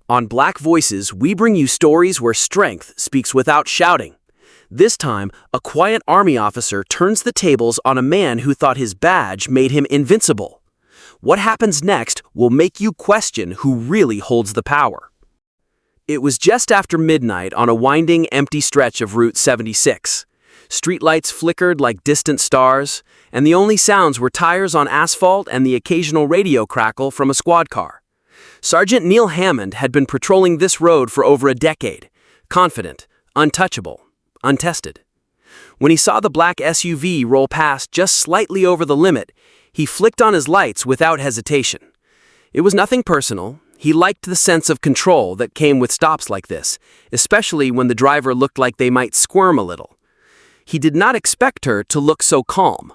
On Black Voices, we bring you stories where strength speaks without shouting. This time, a quiet army officer turns the tables on a man who thought his badge made him invincible. What happens next will make you question who really holds the power. It was just after midnight on a winding, empty stretch of Route 76. Streetlights flickered like distant stars, and the only sounds were tires on asphalt and the occasional radio crackle from a squad car. Sergeant Neil Hammond had been patrolling this road for over a decade, confident, untouchable, untested. When he saw the black SUV roll past just slightly over the limit, he flicked on his lights without hesitation. It was nothing personal. He liked the sense of control that came with stops like this, especially when the driver looked like they might squirm a little. He did not expect her to look so calm.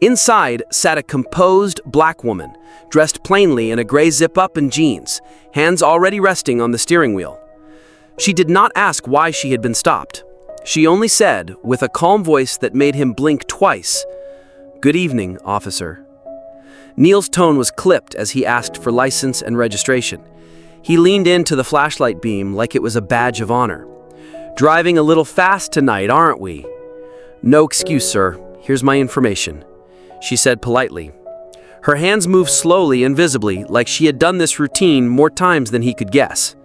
Inside sat a composed black woman, dressed plainly in a gray zip-up and jeans, hands already resting on the steering wheel. She did not ask why she had been stopped. She only said, with a calm voice that made him blink twice, "Good evening, officer." Neil's tone was clipped as he asked for license and registration. He leaned into the flashlight beam like it was a badge of honor. "Driving a little fast tonight, aren't we?" "No excuse, sir. Here's my information," she said politely. Her hands moved slowly and visibly, like she had done this routine more times than he could guess.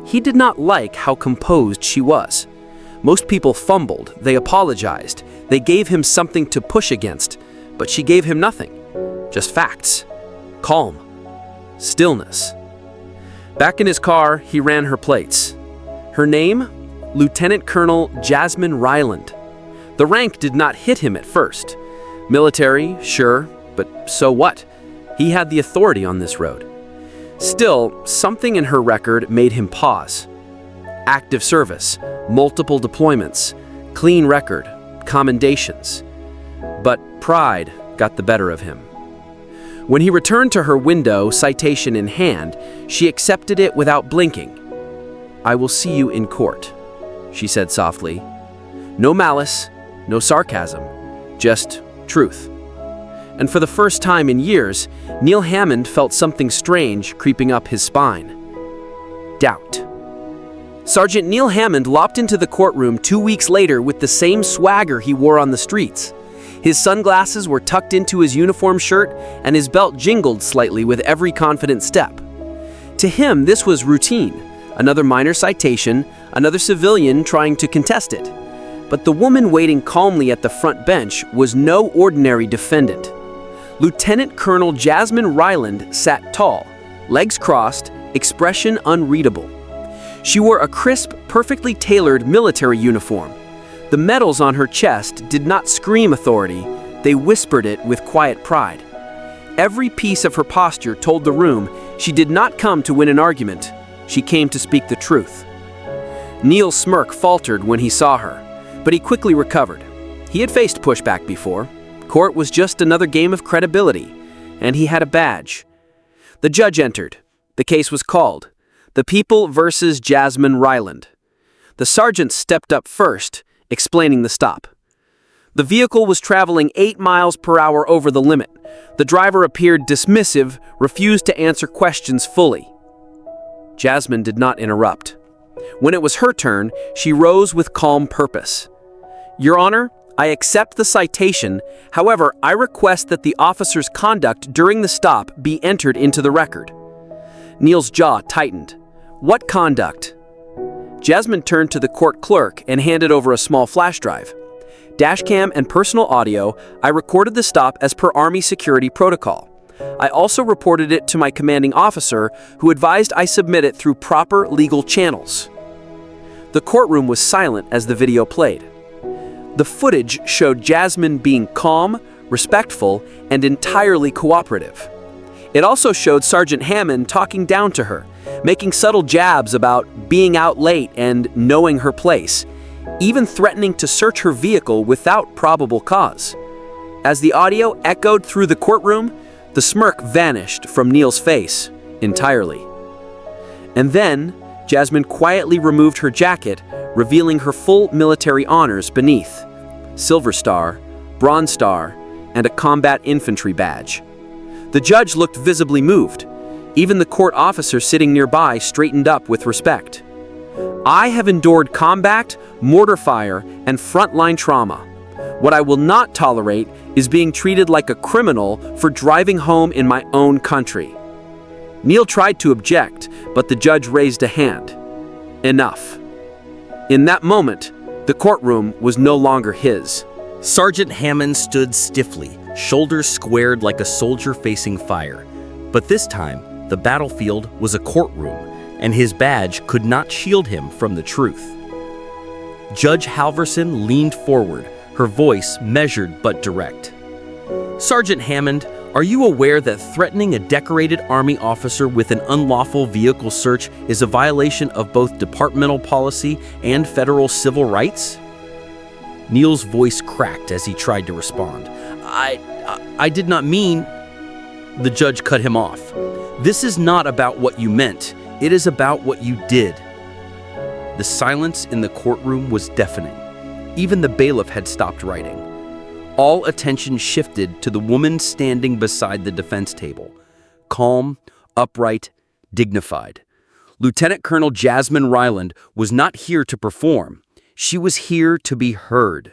He did not like how composed she was. Most people fumbled, they apologized, they gave him something to push against, but she gave him nothing. Just facts. Calm. Stillness. Back in his car, he ran her plates. Her name? Lieutenant Colonel Jasmine Ryland. The rank did not hit him at first. Military, sure, but so what? He had the authority on this road. Still, something in her record made him pause. Active service, multiple deployments, clean record, commendations. But pride got the better of him. When he returned to her window, citation in hand, she accepted it without blinking. "I will see you in court," she said softly. No malice, no sarcasm, just truth. And for the first time in years, Neil Hammond felt something strange creeping up his spine. Doubt. Sergeant Neil Hammond lopped into the courtroom 2 weeks later with the same swagger he wore on the streets. His sunglasses were tucked into his uniform shirt, and his belt jingled slightly with every confident step. To him, this was routine. Another minor citation, another civilian trying to contest it. But the woman waiting calmly at the front bench was no ordinary defendant. Lieutenant Colonel Jasmine Ryland sat tall, legs crossed, expression unreadable. She wore a crisp, perfectly tailored military uniform. The medals on her chest did not scream authority, they whispered it with quiet pride. Every piece of her posture told the room she did not come to win an argument, she came to speak the truth. Neil's smirk faltered when he saw her, but he quickly recovered. He had faced pushback before. Court was just another game of credibility, and he had a badge. The judge entered. The case was called. The People versus Jasmine Ryland. The sergeant stepped up first, explaining the stop. The vehicle was traveling 8 miles per hour over the limit. The driver appeared dismissive, refused to answer questions fully. Jasmine did not interrupt. When it was her turn, she rose with calm purpose. "Your Honor, I accept the citation. However, I request that the officer's conduct during the stop be entered into the record." Neil's jaw tightened. "What conduct?" Jasmine turned to the court clerk and handed over a small flash drive. "Dashcam and personal audio, I recorded the stop as per Army security protocol. I also reported it to my commanding officer, who advised I submit it through proper legal channels." The courtroom was silent as the video played. The footage showed Jasmine being calm, respectful, and entirely cooperative. It also showed Sergeant Hammond talking down to her, making subtle jabs about being out late and knowing her place, even threatening to search her vehicle without probable cause. As the audio echoed through the courtroom, the smirk vanished from Neil's face entirely. And then, Jasmine quietly removed her jacket, revealing her full military honors beneath: Silver Star, Bronze Star, and a combat infantry badge. The judge looked visibly moved. Even the court officer sitting nearby straightened up with respect. I have endured combat, mortar fire, and frontline trauma. What I will not tolerate is being treated like a criminal for driving home in my own country. Neil tried to object, but the judge raised a hand. Enough. In that moment, the courtroom was no longer his. Sergeant Hammond stood stiffly, shoulders squared like a soldier facing fire. But this time, the battlefield was a courtroom, and his badge could not shield him from the truth. Judge Halverson leaned forward, her voice measured but direct. Sergeant Hammond, are you aware that threatening a decorated Army officer with an unlawful vehicle search is a violation of both departmental policy and federal civil rights? Neil's voice cracked as he tried to respond. I did not mean... The judge cut him off. This is not about what you meant. It is about what you did. The silence in the courtroom was deafening. Even the bailiff had stopped writing. All attention shifted to the woman standing beside the defense table. Calm, upright, dignified. Lieutenant Colonel Jasmine Ryland was not here to perform. She was here to be heard.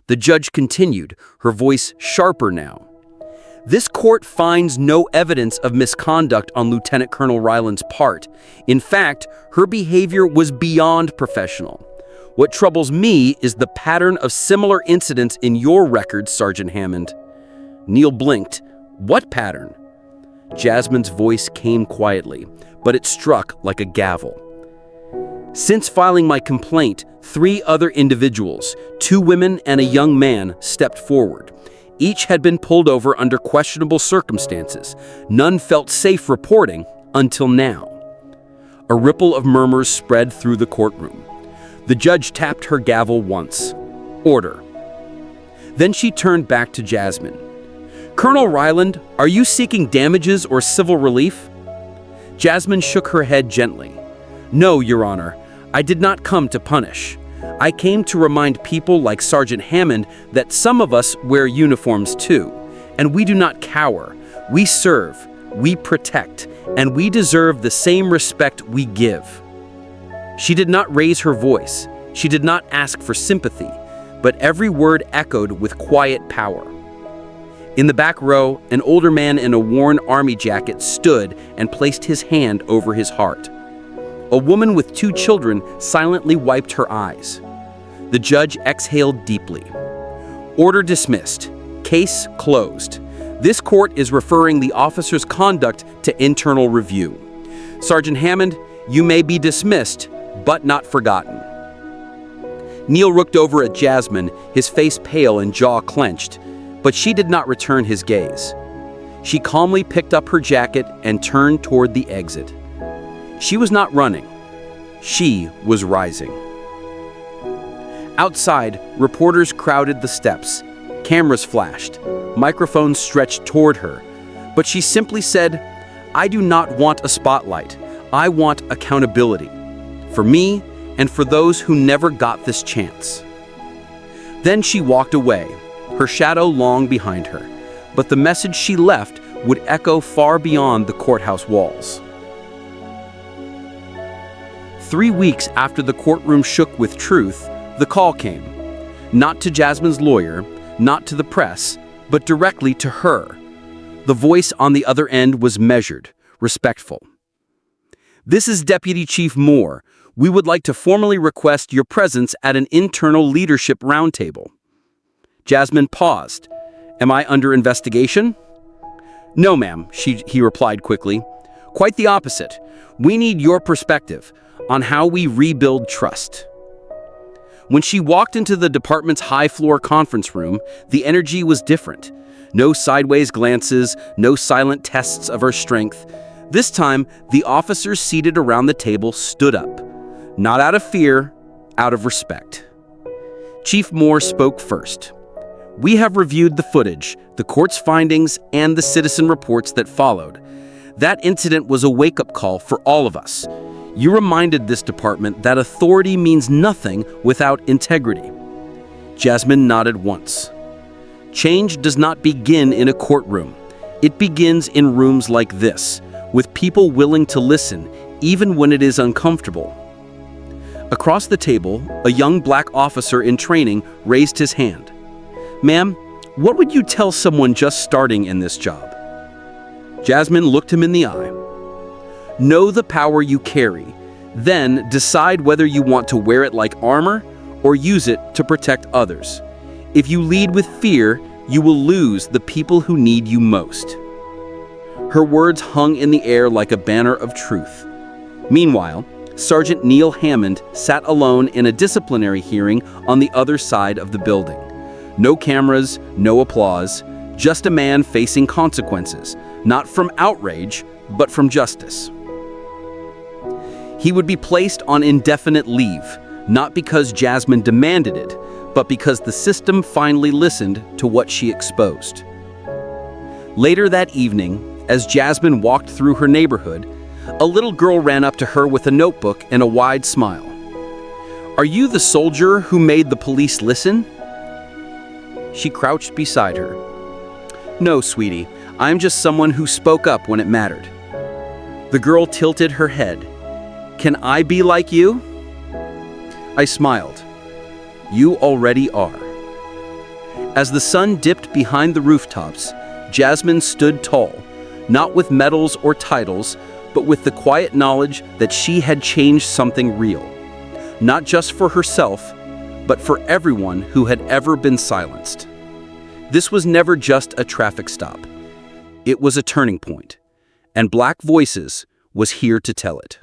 The judge continued, her voice sharper now. This court finds no evidence of misconduct on Lieutenant Colonel Ryland's part. In fact, her behavior was beyond professional. What troubles me is the pattern of similar incidents in your records, Sergeant Hammond. Neil blinked. What pattern? Jasmine's voice came quietly, but it struck like a gavel. Since filing my complaint, 3 other individuals, 2 women and a young man, stepped forward. Each had been pulled over under questionable circumstances. None felt safe reporting until now. A ripple of murmurs spread through the courtroom. The judge tapped her gavel once. Order. Then she turned back to Jasmine. Colonel Ryland, are you seeking damages or civil relief? Jasmine shook her head gently. No, Your Honor, I did not come to punish. I came to remind people like Sergeant Hammond that some of us wear uniforms too, and we do not cower. We serve, we protect, and we deserve the same respect we give. She did not raise her voice. She did not ask for sympathy, but every word echoed with quiet power. In the back row, an older man in a worn army jacket stood and placed his hand over his heart. A woman with 2 children silently wiped her eyes. The judge exhaled deeply. Order dismissed. Case closed. This court is referring the officer's conduct to internal review. Sergeant Hammond, you may be dismissed, but not forgotten. Neil looked over at Jasmine, his face pale and jaw clenched, but she did not return his gaze. She calmly picked up her jacket and turned toward the exit. She was not running. She was rising. Outside, reporters crowded the steps. Cameras flashed. Microphones stretched toward her. But she simply said, I do not want a spotlight. I want accountability. For me and for those who never got this chance. Then she walked away, her shadow long behind her. But the message she left would echo far beyond the courthouse walls. 3 weeks after the courtroom shook with truth, the call came. Not to Jasmine's lawyer, not to the press, but directly to her. The voice on the other end was measured, respectful. This is Deputy Chief Moore. We would like to formally request your presence at an internal leadership roundtable. Jasmine paused. Am I under investigation? No, ma'am, he replied quickly. Quite the opposite. We need your perspective on how we rebuild trust. When she walked into the department's high-floor conference room, the energy was different. No sideways glances, no silent tests of her strength. This time, the officers seated around the table stood up. Not out of fear, out of respect. Chief Moore spoke first. We have reviewed the footage, the court's findings, and the citizen reports that followed. That incident was a wake-up call for all of us. You reminded this department that authority means nothing without integrity. Jasmine nodded once. Change does not begin in a courtroom. It begins in rooms like this, with people willing to listen, even when it is uncomfortable. Across the table, a young black officer in training raised his hand. "Ma'am, what would you tell someone just starting in this job?" Jasmine looked him in the eye. "Know the power you carry, then decide whether you want to wear it like armor or use it to protect others. If you lead with fear, you will lose the people who need you most." Her words hung in the air like a banner of truth. Meanwhile, Sergeant Neil Hammond sat alone in a disciplinary hearing on the other side of the building. No cameras, no applause, just a man facing consequences, not from outrage, but from justice. He would be placed on indefinite leave, not because Jasmine demanded it, but because the system finally listened to what she exposed. Later that evening, as Jasmine walked through her neighborhood, a little girl ran up to her with a notebook and a wide smile. "Are you the soldier who made the police listen?" She crouched beside her. "No, sweetie, I'm just someone who spoke up when it mattered." The girl tilted her head. "Can I be like you?" I smiled. "You already are." As the sun dipped behind the rooftops, Jasmine stood tall, not with medals or titles, but with the quiet knowledge that she had changed something real, not just for herself, but for everyone who had ever been silenced. This was never just a traffic stop. It was a turning point, and Black Voices was here to tell it.